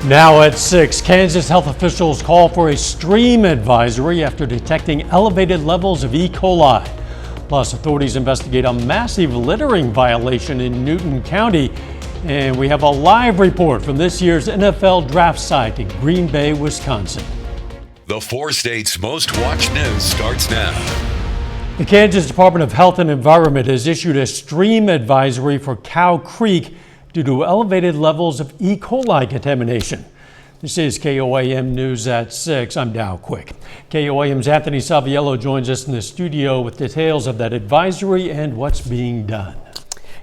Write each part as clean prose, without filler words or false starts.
Now at 6, Kansas health officials call for a stream advisory after detecting elevated levels of E. coli. Plus, authorities investigate a massive littering violation in Newton County. And we have a live report from this year's NFL draft site in Green Bay, Wisconsin. The 4 states' most watched news starts now. The Kansas Department of Health and Environment has issued a stream advisory for Cow Creek due to elevated levels of E. coli contamination. This is KOAM News at 6. I'm Dow Quick. KOAM's Anthony Saviello joins us in the studio with details of that advisory and what's being done.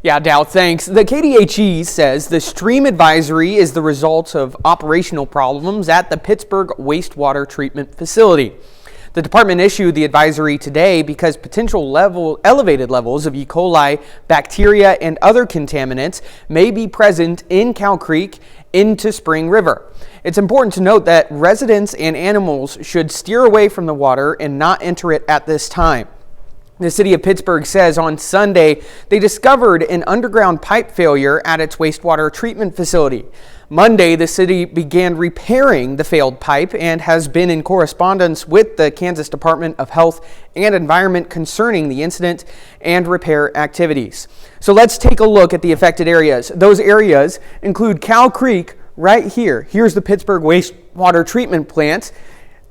Yeah, Dow, thanks. The KDHE says the stream advisory is the result of operational problems at the Pittsburgh wastewater treatment facility. The department issued the advisory today because potential elevated levels of E. coli, bacteria, and other contaminants may be present in Cow Creek into Spring River. It's important to note that residents and animals should steer away from the water and not enter it at this time. The city of Pittsburgh says on Sunday they discovered an underground pipe failure at its wastewater treatment facility. Monday, the city began repairing the failed pipe and has been in correspondence with the Kansas Department of Health and Environment concerning the incident and repair activities. So let's take a look at the affected areas. Those areas include Cow Creek right here. Here's the Pittsburgh wastewater treatment plant.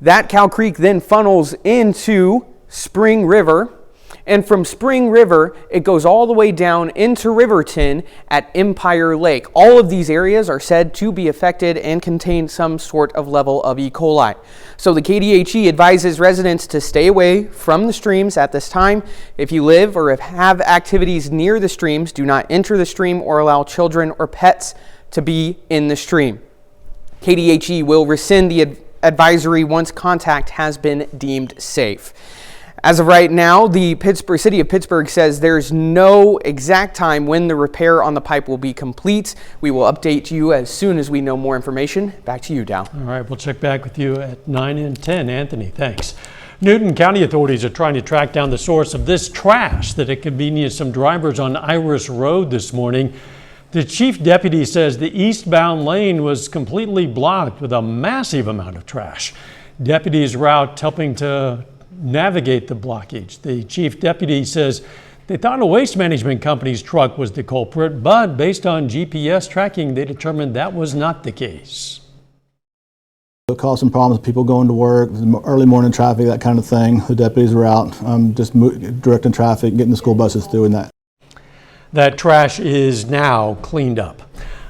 That Cow Creek then funnels into Spring River. And from Spring River, it goes all the way down into Riverton at Empire Lake. All of these areas are said to be affected and contain some sort of level of E. coli. So the KDHE advises residents to stay away from the streams at this time. If you live or have activities near the streams, do not enter the stream or allow children or pets to be in the stream. KDHE will rescind the advisory once contact has been deemed safe. As of right now, the city of Pittsburgh says there's no exact time when the repair on the pipe will be complete. We will update you as soon as we know more information. Back to you, Dow. All right, we'll check back with you at 9 and 10. Anthony, thanks. Newton County authorities are trying to track down the source of this trash that inconvenienced some drivers on Iris Road this morning. The chief deputy says the eastbound lane was completely blocked with a massive amount of trash. Deputies were out helping to navigate the blockage. The chief deputy says they thought a waste management company's truck was the culprit, but based on GPS tracking, they determined that was not the case. It caused some problems with people going to work, early morning traffic, that kind of thing. The deputies were out just directing traffic, getting the school buses through and that. That trash is now cleaned up.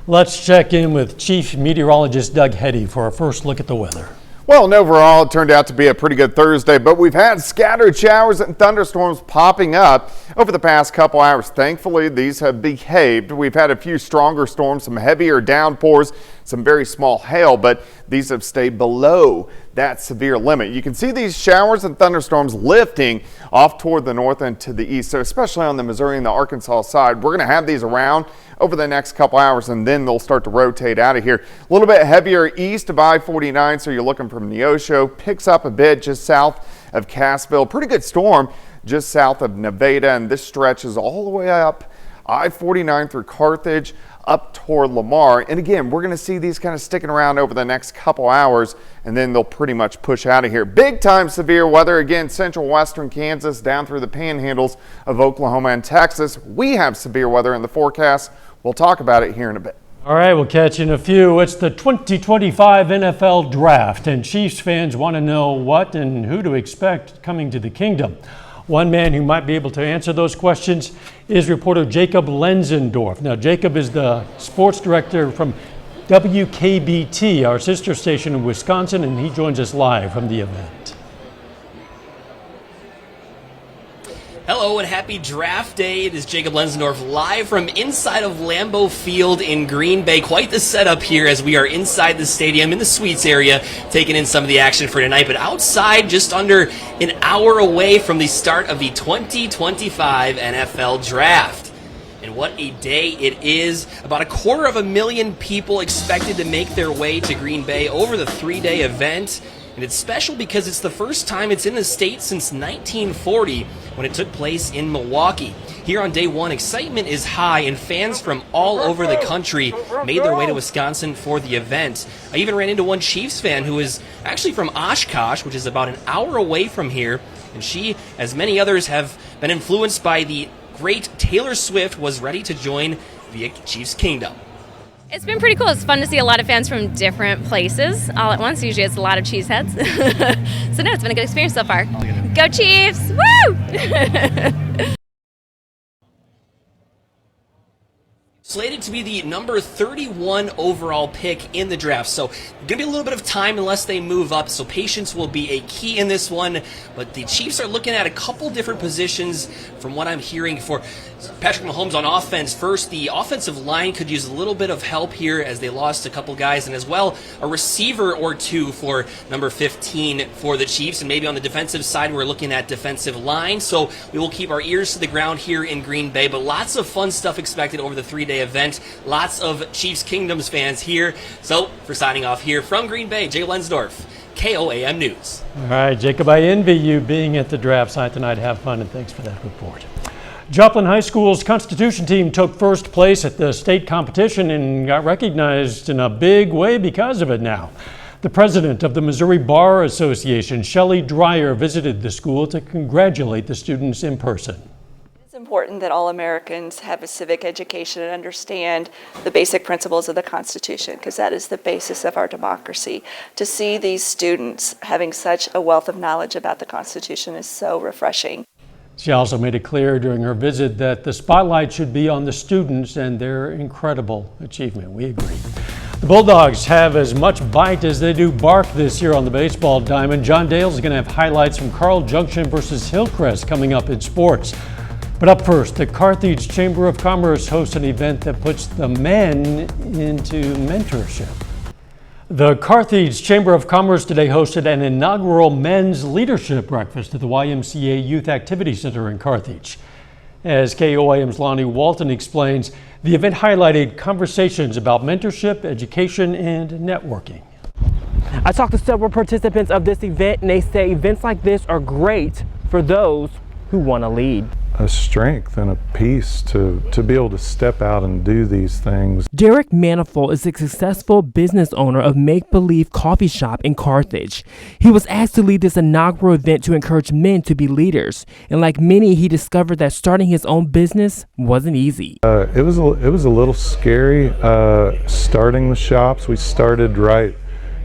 Let's check in with Chief Meteorologist Doug Heddy for our first look at the weather. Well, and overall, it turned out to be a pretty good Thursday, but we've had scattered showers and thunderstorms popping up over the past couple hours. Thankfully, these have behaved. We've had a few stronger storms, some heavier downpours, some very small hail, but these have stayed below that severe limit. You can see these showers and thunderstorms lifting off toward the north and to the east. So especially on the Missouri and the Arkansas side, we're going to have these around over the next couple hours, and then they'll start to rotate out of here. A little bit heavier east of I-49, so you're looking from Neosho, picks up a bit just south of Cassville. Pretty good storm just south of Nevada, and this stretches all the way up I-49 through Carthage up toward Lamar. And again, we're going to see these kind of sticking around over the next couple hours, and then they'll pretty much push out of here. Big time severe weather again, central western Kansas down through the panhandles of Oklahoma and Texas. We have severe weather in the forecast. We'll talk about it here in a bit. All right, we'll catch you in a few. It's the 2025 NFL Draft, and Chiefs fans want to know what and who to expect coming to the Kingdom. One man who might be able to answer those questions is reporter Jacob Lenzendorf. Now, Jacob is the sports director from WKBT, our sister station in Wisconsin, and he joins us live from the event. Hello and happy draft day. It is Jacob Lenzendorf live from inside of Lambeau Field in Green Bay. Quite the setup here as we are inside the stadium in the suites area, taking in some of the action for tonight. But outside, just under an hour away from the start of the 2025 NFL Draft. And what a day it is. About 250,000 people expected to make their way to Green Bay over the 3-day event. And it's special because it's the first time it's in the state since 1940 when it took place in Milwaukee. Here on day one, excitement is high and fans from all over the country made their way to Wisconsin for the event. I even ran into one Chiefs fan who is actually from Oshkosh, which is about an hour away from here. And she, as many others, have been influenced by the great Taylor Swift, was ready to join via Chiefs Kingdom. It's been pretty cool. It's fun to see a lot of fans from different places all at once. Usually it's a lot of cheeseheads. So no, it's been a good experience so far. Go Chiefs! Woo! Slated to be the number 31 overall pick in the draft. So going to be a little bit of time unless they move up. So patience will be a key in this one. But the Chiefs are looking at a couple different positions from what I'm hearing for Patrick Mahomes on offense. First, the offensive line could use a little bit of help here as they lost a couple guys, and as well a receiver or two for number 15 for the Chiefs. And maybe on the defensive side, we're looking at defensive line. So we will keep our ears to the ground here in Green Bay. But lots of fun stuff expected over the 3-day event. Lots of Chiefs Kingdoms fans here. So for signing off here from Green Bay, Jay Lensdorf, KOAM News. All right, Jacob, I envy you being at the draft site tonight. Have fun, and thanks for that report. Joplin High School's Constitution team took first place at the state competition and got recognized in a big way because of it now. The president of the Missouri Bar Association, Shelley Dreyer, visited the school to congratulate the students in person. It's important that all Americans have a civic education and understand the basic principles of the Constitution, because that is the basis of our democracy. To see these students having such a wealth of knowledge about the Constitution is so refreshing. She also made it clear during her visit that the spotlight should be on the students and their incredible achievement. We agree. The Bulldogs have as much bite as they do bark this year on the baseball diamond. John Dale's going to have highlights from Carl Junction versus Hillcrest coming up in sports. But up first, the Carthage Chamber of Commerce hosts an event that puts the men into mentorship. The Carthage Chamber of Commerce today hosted an inaugural men's leadership breakfast at the YMCA Youth Activity Center in Carthage. As KOAM's Lonnie Walton explains, the event highlighted conversations about mentorship, education, and networking. I talked to several participants of this event, and they say events like this are great for those who want to lead. A strength and a peace to be able to step out and do these things. Derek Manifold is a successful business owner of Make Believe Coffee Shop in Carthage. He was asked to lead this inaugural event to encourage men to be leaders. And like many, he discovered that starting his own business wasn't easy. It was a little scary starting the shops. We started right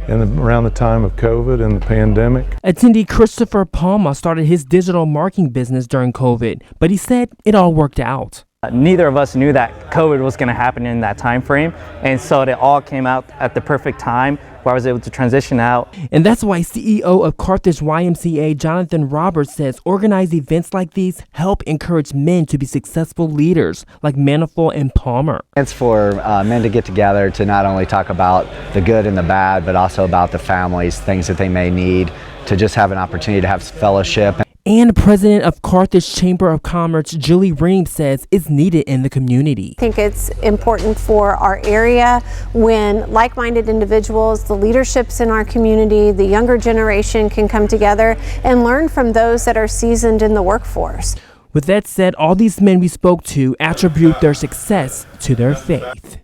around the time of COVID and the pandemic. Attendee Christopher Palma started his digital marketing business during COVID, but he said it all worked out. Neither of us knew that COVID was going to happen in that time frame, and so it all came out at the perfect time where I was able to transition out. And that's why CEO of Carthage YMCA, Jonathan Roberts, says organized events like these help encourage men to be successful leaders like Manifold and Palmer. It's for men to get together to not only talk about the good and the bad, but also about the families, things that they may need, to just have an opportunity to have fellowship. And president of Carthage Chamber of Commerce, Julie Ream, says it's needed in the community. I think it's important for our area when like-minded individuals, the leaderships in our community, the younger generation can come together and learn from those that are seasoned in the workforce. With that said, all these men we spoke to attribute their success to their faith.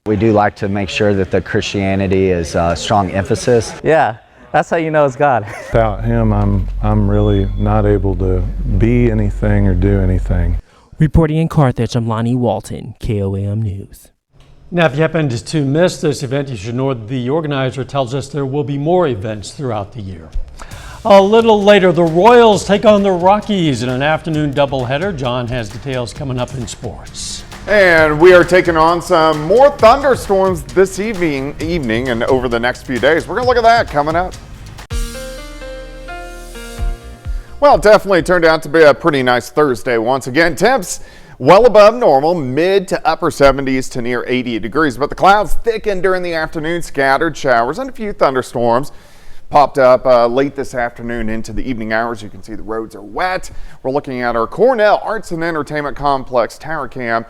We do like to make sure that the Christianity is a strong emphasis. Yeah. That's how you know it's God. Without him, I'm really not able to be anything or do anything. Reporting in Carthage, I'm Lonnie Walton, KOAM News. Now, if you happened to miss this event, you should know the organizer tells us there will be more events throughout the year. A little later, the Royals take on the Rockies in an afternoon doubleheader. John has details coming up in sports. And we are taking on some more thunderstorms this evening and over the next few days. We're going to look at that coming up. Well, it definitely turned out to be a pretty nice Thursday once again. Temps well above normal, mid to upper 70s to near 80 degrees. But the clouds thickened during the afternoon, scattered showers and a few thunderstorms popped up late this afternoon into the evening hours. You can see the roads are wet. We're looking at our Cornell Arts and Entertainment Complex tower cam.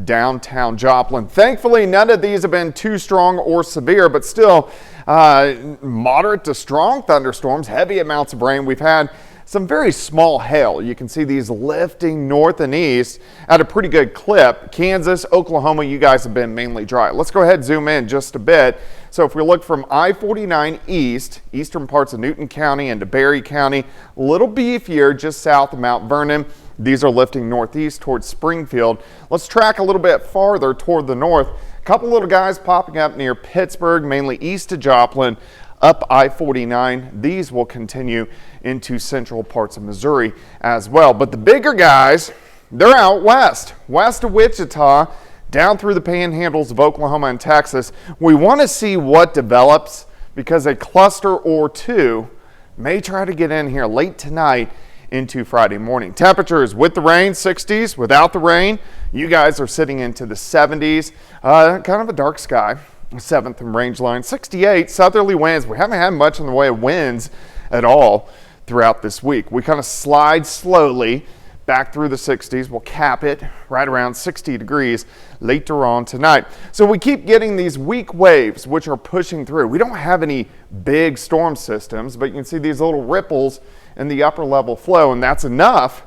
downtown Joplin. Thankfully, none of these have been too strong or severe, but still moderate to strong thunderstorms, heavy amounts of rain. We've had some very small hail. You can see these lifting north and east at a pretty good clip. Kansas, Oklahoma, you guys have been mainly dry. Let's go ahead and zoom in just a bit. So if we look from I-49 east, eastern parts of Newton County into Berry County, a little beefier just south of Mount Vernon. These are lifting northeast towards Springfield. Let's track a little bit farther toward the north. A couple little guys popping up near Pittsburgh, mainly east of Joplin, up I-49. These will continue into central parts of Missouri as well. But the bigger guys, they're out west of Wichita, down through the panhandles of Oklahoma and Texas. We want to see what develops because a cluster or two may try to get in here late tonight into Friday morning. Temperatures with the rain, 60s. Without the rain, you guys are sitting into the 70s. Kind of a dark sky. 7th and range line, 68 southerly winds. We haven't had much in the way of winds at all throughout this week. We kind of slide slowly back through the 60s. We'll cap it right around 60 degrees later on tonight. So we keep getting these weak waves which are pushing through. We don't have any big storm systems, but you can see these little ripples in the upper level flow, and that's enough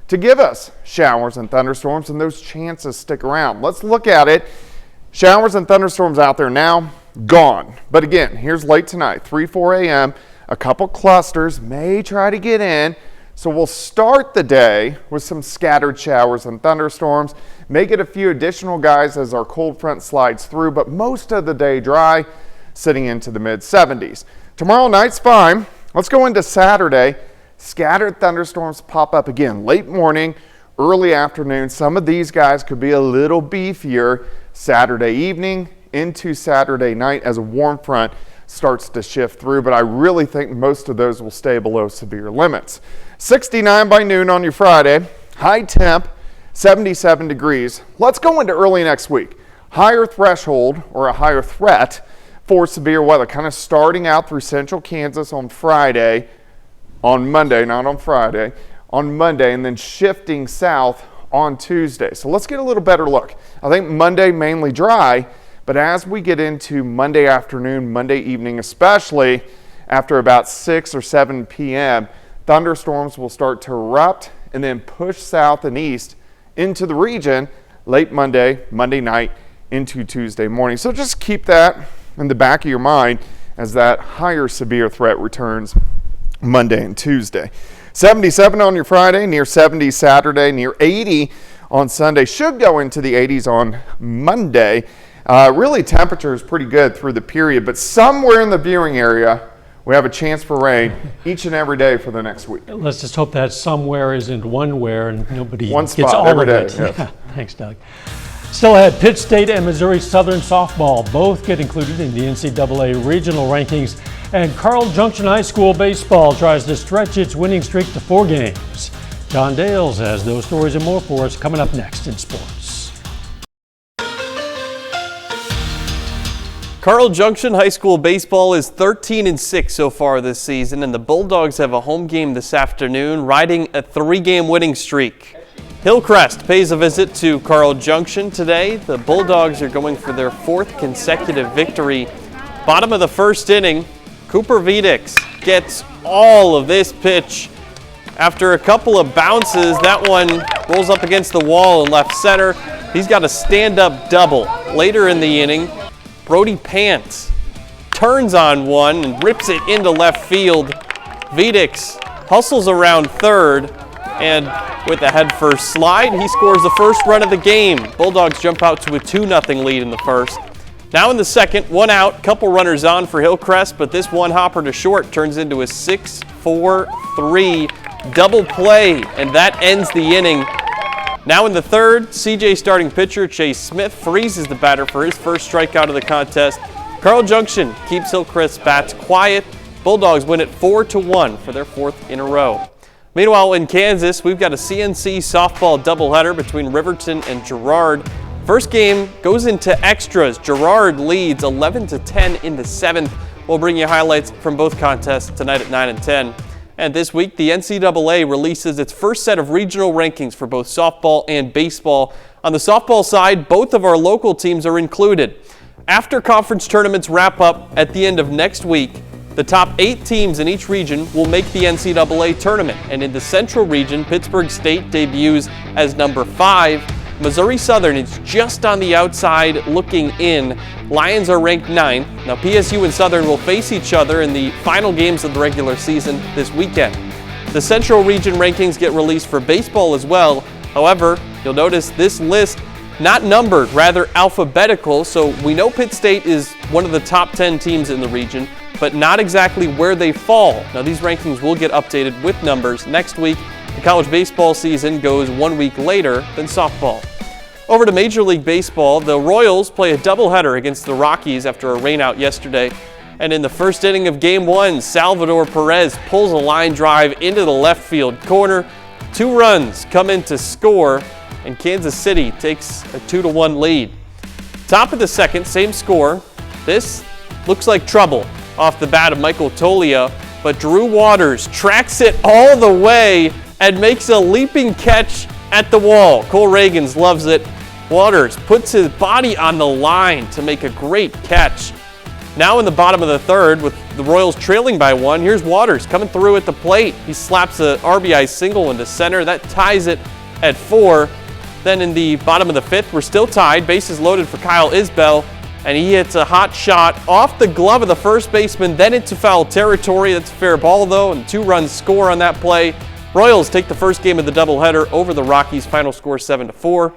to give us showers and thunderstorms, and those chances stick around. Let's look at it. Showers and thunderstorms out there now, gone. But again, here's late tonight, 3-4 a.m. A couple clusters may try to get in. So we'll start the day with some scattered showers and thunderstorms. May get a few additional guys as our cold front slides through, but most of the day dry, sitting into the mid 70s. Tomorrow night's fine. Let's go into Saturday. Scattered thunderstorms pop up again late morning, early afternoon. Some of these guys could be a little beefier Saturday evening into Saturday night as a warm front starts to shift through, but I really think most of those will stay below severe limits. 69 by noon on your Friday, high temp, 77 degrees. Let's go into early next week. Higher threshold or a higher threat for severe weather, kind of starting out through central Kansas on Friday, on Monday, not on Friday, on Monday, and then shifting south on Tuesday. So let's get a little better look. I think Monday mainly dry, but as we get into Monday afternoon, Monday evening, especially after about 6 or 7 p.m., thunderstorms will start to erupt and then push south and east into the region late Monday, Monday night into Tuesday morning. So just keep that in the back of your mind as that higher severe threat returns Monday and Tuesday. 77 on your Friday, near 70 Saturday, near 80 on Sunday. Should go into the 80s on Monday. Really, temperature is pretty good through the period, but somewhere in the viewing area, we have a chance for rain each and every day for the next week. Let's just hope that somewhere isn't one where and nobody One gets spot all every of day, it. yes. Yeah, thanks, Doug. Still ahead, Pitt State and Missouri Southern softball both get included in the NCAA regional rankings, and Carl Junction High School baseball tries to stretch its winning streak to 4 games. John Dales has those stories and more for us coming up next in sports. Carl Junction High School baseball is 13-6 so far this season, and the Bulldogs have a home game this afternoon, riding a 3-game winning streak. Hillcrest pays a visit to Carl Junction today. The Bulldogs are going for their 4th consecutive victory. Bottom of the first inning, Cooper Vidix gets all of this pitch. After a couple of bounces, that one rolls up against the wall in left center. He's got a stand-up double. Later in the inning, Brody Pants turns on one and rips it into left field. Vidix hustles around third, and with a head-first slide, he scores the first run of the game. Bulldogs jump out to a 2-0 lead in the first. Now in the second, 1 out, couple runners on for Hillcrest, but this one hopper to short turns into a 6-4-3 double play, and that ends the inning. Now in the third, CJ starting pitcher Chase Smith freezes the batter for his first strikeout of the contest. Carl Junction keeps Hillcrest's bats quiet. Bulldogs win it 4-1 for their 4th in a row. Meanwhile, in Kansas, we've got a CNC softball doubleheader between Riverton and Girard. First game goes into extras. Girard leads 11-10 in the 7th. We'll bring you highlights from both contests tonight at 9 and 10. And this week, the NCAA releases its first set of regional rankings for both softball and baseball. On the softball side, both of our local teams are included. After conference tournaments wrap up at the end of next week, the top 8 teams in each region will make the NCAA tournament. And in the Central region, Pittsburg State debuts as number 5. Missouri Southern is just on the outside looking in. Lions are ranked 9th. Now PSU and Southern will face each other in the final games of the regular season this weekend. The Central region rankings get released for baseball as well. However, you'll notice this list not numbered, rather alphabetical, so we know Pitt State is one of the top 10 teams in the region, but not exactly where they fall. Now these rankings will get updated with numbers next week. The college baseball season goes 1 week later than softball. Over to Major League Baseball, the Royals play a doubleheader against the Rockies after a rainout yesterday. And in the first inning of Game 1, Salvador Perez pulls a line drive into the left field corner. 2 runs come in to score, and Kansas City takes a 2-1 lead. Top of the second, same score. This looks like trouble off the bat of Michael Toglia, but Drew Waters tracks it all the way and makes a leaping catch at the wall. Cole Reagans loves it. Waters puts his body on the line to make a great catch. Now in the bottom of the third, with the Royals trailing by 1, here's Waters coming through at the plate. He slaps a RBI single into center. That ties it at 4. Then in the bottom of the 5th, we're still tied. Bases loaded for Kyle Isbell, and he hits a hot shot off the glove of the first baseman, then into foul territory. That's a fair ball, though, and 2 runs score on that play. Royals take the first game of the doubleheader over the Rockies. Final score 7-4.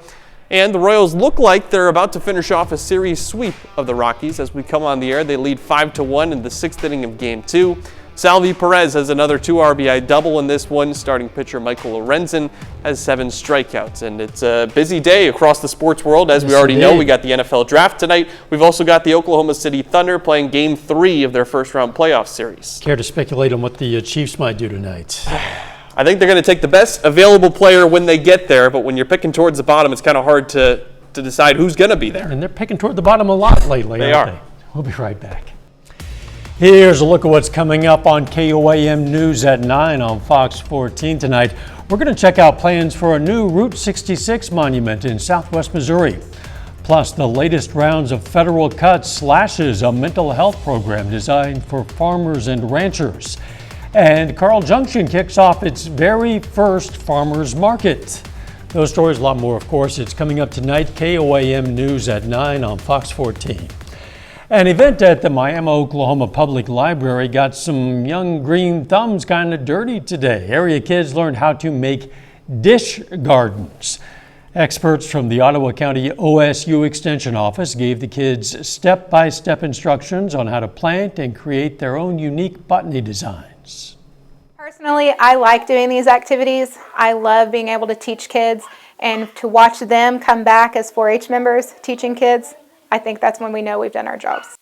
And the Royals look like they're about to finish off a series sweep of the Rockies. As we come on the air, they lead 5-1 in the 6th inning of Game 2. Salvi Perez has another 2 RBI double in this one. Starting pitcher Michael Lorenzen has 7 strikeouts. And it's a busy day across the sports world. As we already know, we got the NFL draft tonight. We've also got the Oklahoma City Thunder playing Game 3 of their first-round playoff series. Care to speculate on what the Chiefs might do tonight? I think they're going to take the best available player when they get there, but when you're picking towards the bottom, it's kind of hard to decide who's going to be there. And they're picking toward the bottom a lot lately, They aren't are. they? We'll be right back. Here's a look at what's coming up on KOAM News at 9 on Fox 14 tonight. We're going to check out plans for a new Route 66 monument in southwest Missouri. Plus, the latest rounds of federal cuts slashes a mental health program designed for farmers and ranchers. And Carl Junction kicks off its very first farmers market. Those stories, a lot more, of course. It's coming up tonight, KOAM News at 9 on Fox 14. An event at the Miami, Oklahoma Public Library got some young green thumbs kind of dirty today. Area kids learned how to make dish gardens. Experts from the Ottawa County OSU Extension Office gave the kids step-by-step instructions on how to plant and create their own unique botany designs. Personally, I like doing these activities. I love being able to teach kids and to watch them come back as 4-H members teaching kids. I think that's when we know we've done our jobs.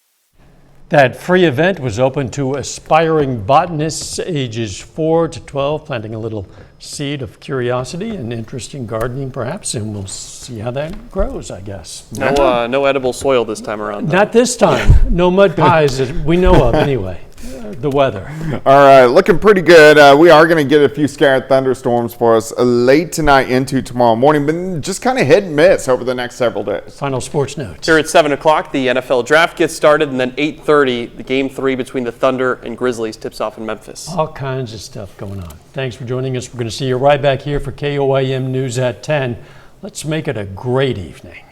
That free event was open to aspiring botanists ages 4 to 12, planting a little seed of curiosity and interest in gardening perhaps, and we'll see how that grows, I guess. No edible soil this time around, though. Not this time. No mud pies that we know of anyway. The weather. All right, looking pretty good. We are going to get a few scattered thunderstorms for us late tonight into tomorrow morning, but just kind of hit and miss over the next several days. Final sports notes. Here at 7 o'clock, the NFL draft gets started, and then 8:30, the Game 3 between the Thunder and Grizzlies tips off in Memphis. All kinds of stuff going on. Thanks for joining us. We're going to see you right back here for KOAM News at 10. Let's make it a great evening.